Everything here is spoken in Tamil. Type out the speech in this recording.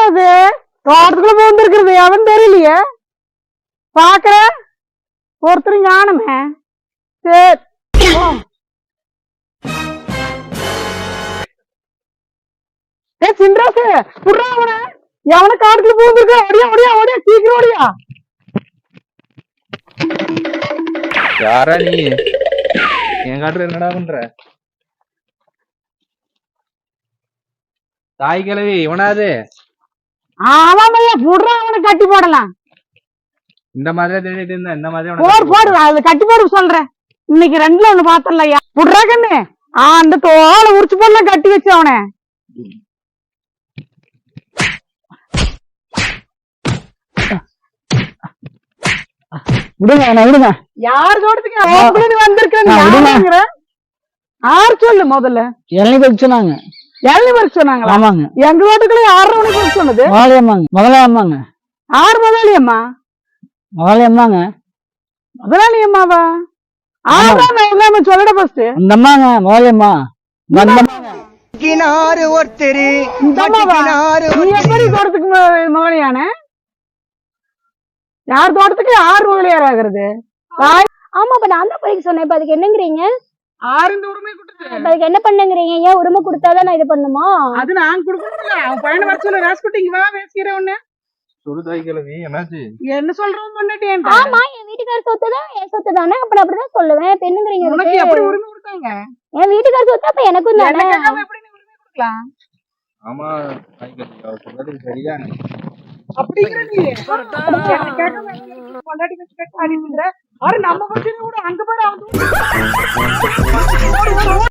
அது தோட்டத்துக்குள்ள போந்துருக்குறது அவன் தெரியலையே பாக்குற ஒருத்தரும் காணுமே சரி சின்ராசு புடுறா அவன எவன காட்டுக்குள்ள போந்துருக்க ஓடியா ஓடியா ஓடியா சீக்கிரம் ஓடியா யாரா நீ என் காட்டுல என்னடா பண்ற தாய் கிழவி இவனாது ஆமாமையா புடுறா அவனை கட்டி போடலாம் இந்த மாதிரியே தேடிட்டு இருந்த இந்த மாதிரி போடு அது கட்டி போடு சொல்றேன் இன்னைக்கு ரெண்டுல ஒண்ணு பாத்திரலையா புடுறா கண்ணு அந்த தோலை உரிச்சு போடலாம் கட்டி வச்சு அவனை விடுங்க விடுங்க யார் தோட்டத்துக்கு வந்திருக்க யாரு சொல்லு முதல்ல இளநீ பறிக்க சொன்னாங்க இளநீ பறிக்க சொன்னாங்களா ஆமாங்க எங்க தோட்டத்துக்குள்ள 6 மணிக்கு பறிக்க சொன்னது முதலாளியம்மாங்க முதலாளியம்மாங்க ஆறு முதலாளியம்மா முதலாளியம்மாங்க முதலாளியம்மாவா ஆறாம் சொல்லட ஃபர்ஸ்ட் அந்த அம்மாங்க முதலாளியம்மா ஒருத்தர் நீ எப்படி தோட்டத்துக்கு முதலியான யார் தோட்டத்துக்கு யார் முதலியார் ஆகுறது ஆமா இப்ப நான் தான் பறிக்க சொன்னேன் இப்ப அதுக்கு என்னங்கிறீங்க உரிமை அதுக்கு என்ன பண்ணுங்கிறீங்க ஏன் உரிமை கொடுத்தாதான் நான் இது பண்ணுமா அது நான் கொடுக்கணும்ல அவன் பையனை வர சொல்ல ராஸ்குட்டி இங்க வா பேசிக்கிற ஒண்ணு சொல்லு தாய் கிழவி என்னாச்சு என்ன சொல்றோம் பண்ணிட்டேன் ஆமா என் வீட்டுக்கார சொத்து தான் என் சொத்து தானே அப்ப நான் அப்படிதான் சொல்லுவேன் இப்ப என்னங்கிறீங்க உனக்கு எப்படி உரிமை கொடுத்தாங்க என் வீட்டுக்கார சொத்து அப்ப எனக்கும் தானே எப்படி நீ உரிமை கொடுக்கலாம் ஆமா தாய் கிழவி அவர் சொல்றது சரிதான் அப்படிங்கிற நீ பொண்டாட்டி வச்சு கேட்டு அனுப்பிடுற நம்ம பிரச்சனை கூட அங்க போய் அவன்